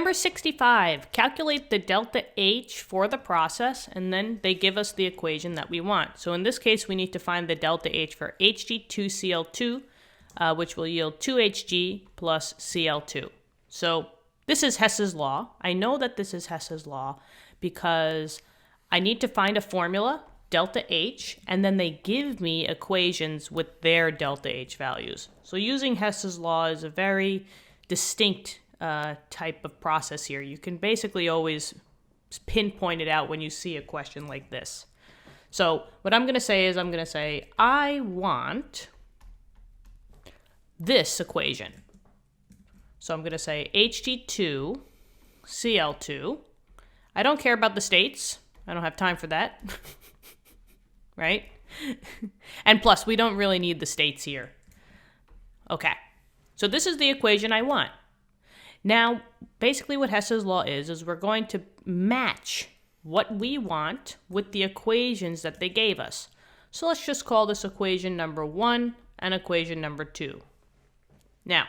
Number 65, calculate the delta H for the process, and then they give us the equation that we want. So in this case, we need to find the delta H for Hg2Cl2, which will yield 2Hg plus Cl2. So this is Hess's law. I know that this is Hess's law because I need to find a formula, delta H, and then they give me equations with their delta H values. So using Hess's law is a very distinct type of process here. You can basically always pinpoint it out when you see a question like this. So what I'm going to say is I want this equation. So I'm going to say Hg2Cl2. I don't care about the states. I don't have time for that. Right? And plus, we don't really need the states here. Okay. So this is the equation I want. Now, basically what Hess's law is we're going to match what we want with the equations that they gave us. So let's just call this equation number 1 and equation number 2. Now,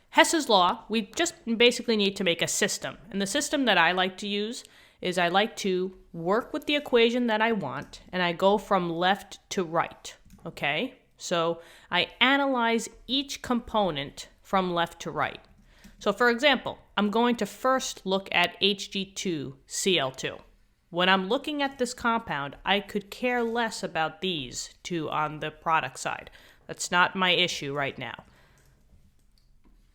Hess's law, we just basically need to make a system. And the system that I like to use is I like to work with the equation that I want, and I go from left to right, okay? So I analyze each component from left to right. So for example, I'm going to first look at Hg2Cl2. When I'm looking at this compound, I could care less about these two on the product side. That's not my issue right now.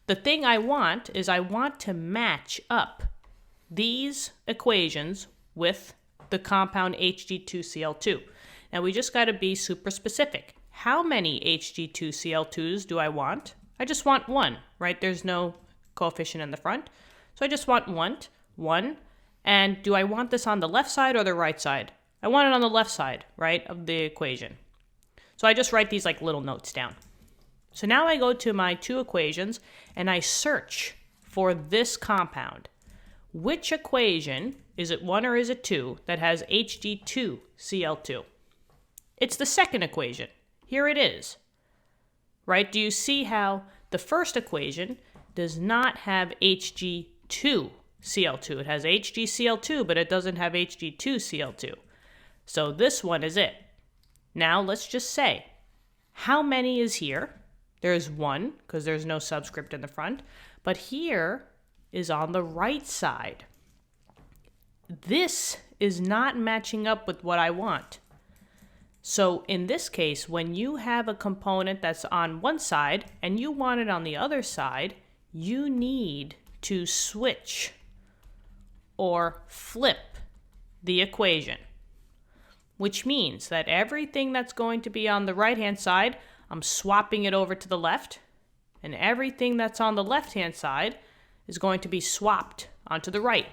The thing I want is I want to match up these equations with the compound Hg2Cl2. Now we just got to be super specific. How many Hg2Cl2s do I want? I just want one, right? There's no coefficient in the front. So I just want one. And do I want this on the left side or the right side? I want it on the left side, right, of the equation. So I just write these like little notes down. So now I go to my two equations and I search for this compound. Which equation, is it 1 or is it 2, that has Hg2Cl2? It's the second equation. Here it is. Right? Do you see how the first equation does not have Hg2Cl2? It has HgCl2, but it doesn't have Hg2Cl2. So this one is it. Now let's just say, how many is here? There's 1, because there's no subscript in the front. But here is on the right side. This is not matching up with what I want. So in this case, when you have a component that's on one side and you want it on the other side, you need to switch or flip the equation, which means that everything that's going to be on the right-hand side, I'm swapping it over to the left, and everything that's on the left-hand side is going to be swapped onto the right.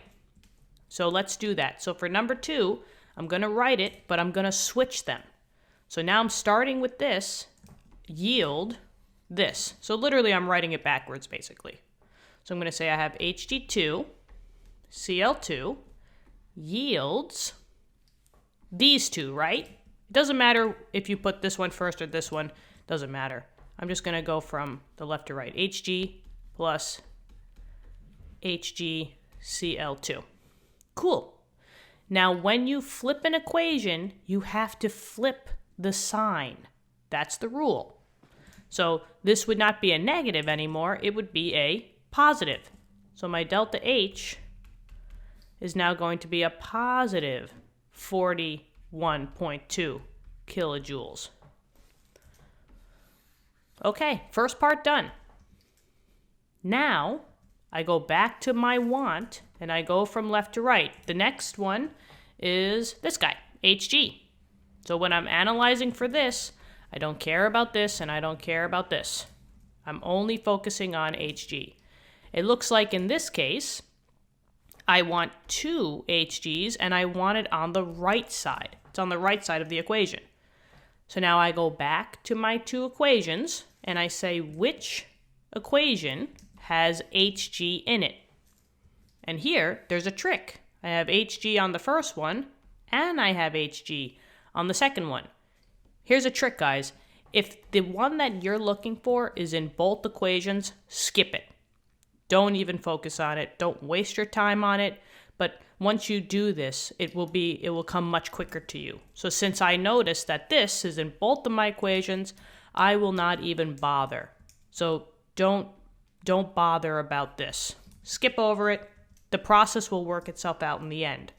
So let's do that. So for number 2, I'm going to write it, but I'm going to switch them. So now I'm starting with this, yield this. So literally I'm writing it backwards basically. So I'm going to say I have Hg2Cl2 yields these two, right? It doesn't matter if you put this one first or this one, doesn't matter. I'm just going to go from the left to right. Hg plus Hg2Cl2. Cool. Now when you flip an equation, you have to flip the sign. That's the rule. So this would not be a negative anymore, it would be a positive. So my delta H is now going to be a positive 41.2 kilojoules. Okay, first part done. Now I go back to my want and I go from left to right. The next one is this guy, Hg. So when I'm analyzing for this, I don't care about this and I don't care about this. I'm only focusing on Hg. It looks like in this case, I want 2 Hg's and I want it on the right side. It's on the right side of the equation. So now I go back to my two equations and I say which equation has Hg in it. And here, there's a trick. I have Hg on the first one and I have Hg on the second one. Here's a trick, guys. If the one that you're looking for is in both equations, skip it. don't even focus on it. Don't waste your time on it. But once you do this, it will come much quicker to you. So since I noticed that this is in both of my equations, I will not even bother. So don't bother about this. Skip over it. The process will work itself out in the end.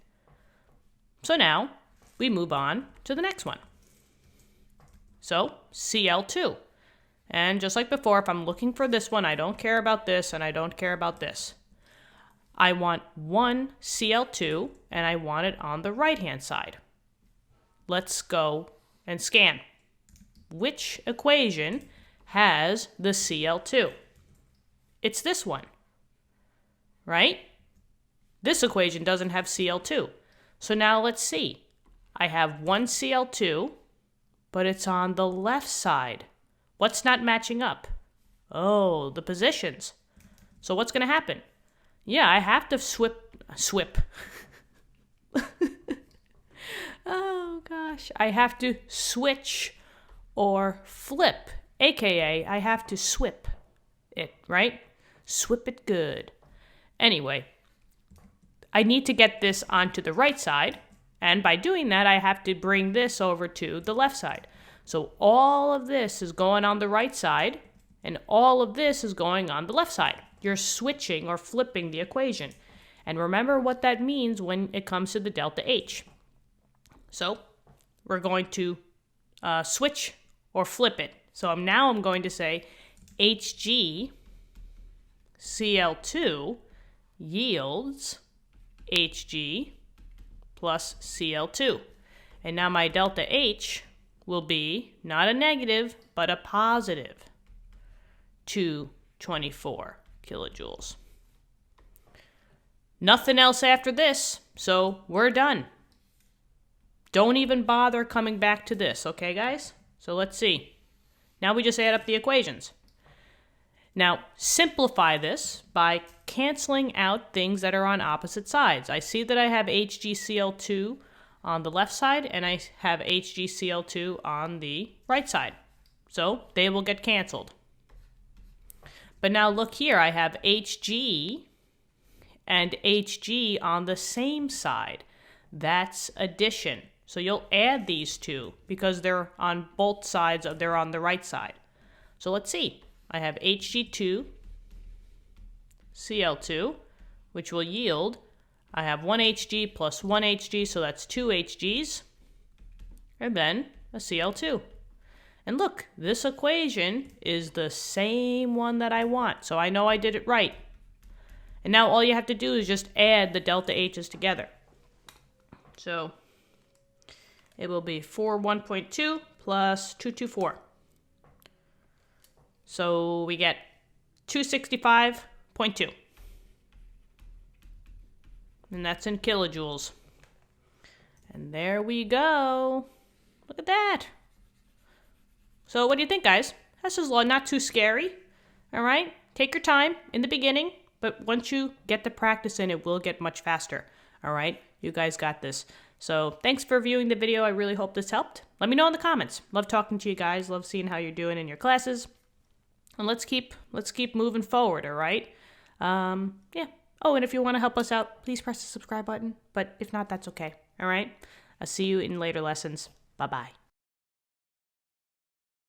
So now we move on to the next one. So Cl2. And just like before, if I'm looking for this one, I don't care about this and I don't care about this. I want one Cl2 and I want it on the right-hand side. Let's go and scan. Which equation has the Cl2? It's this one, right? This equation doesn't have Cl2. So now let's see. I have one Cl2, but it's on the left side. What's not matching up? Oh, the positions. So what's going to happen? Yeah, I have to swip. Oh gosh, I have to switch or flip, aka I have to swip it, right? Swip it good. Anyway, I need to get this onto the right side, and by doing that, I have to bring this over to the left side. So all of this is going on the right side, and all of this is going on the left side. You're switching or flipping the equation. And remember what that means when it comes to the delta H. So we're going to switch or flip it. So now I'm going to say Hg2Cl2 yields Hg plus Cl2. And now my delta H will be not a negative, but a positive 224 kilojoules. Nothing else after this, so we're done. Don't even bother coming back to this, okay, guys? So let's see. Now we just add up the equations. Now, simplify this by canceling out things that are on opposite sides. I see that I have Hg2Cl2 on the left side, and I have Hg2Cl2 on the right side. So they will get canceled. But now look here, I have Hg and Hg on the same side. That's addition. So you'll add these two because they're on both sides, they're on the right side. So let's see. I have Hg2Cl2, which will yield, I have 1 Hg plus 1 Hg, so that's 2 Hgs, and then a Cl2. And look, this equation is the same one that I want, so I know I did it right. And now all you have to do is just add the delta H's together. So it will be 41.2 plus 224. So we get 265.2. And that's in kilojoules. And there we go. Look at that. So what do you think, guys? Hess's Law, not too scary. All right? Take your time in the beginning, but once you get the practice in, it will get much faster. All right? You guys got this. So thanks for viewing the video. I really hope this helped. Let me know in the comments. Love talking to you guys. Love seeing how you're doing in your classes. And let's keep moving forward, all right? Yeah. Oh, and if you want to help us out, please press the subscribe button. But if not, that's okay, all right? I'll see you in later lessons. Bye-bye.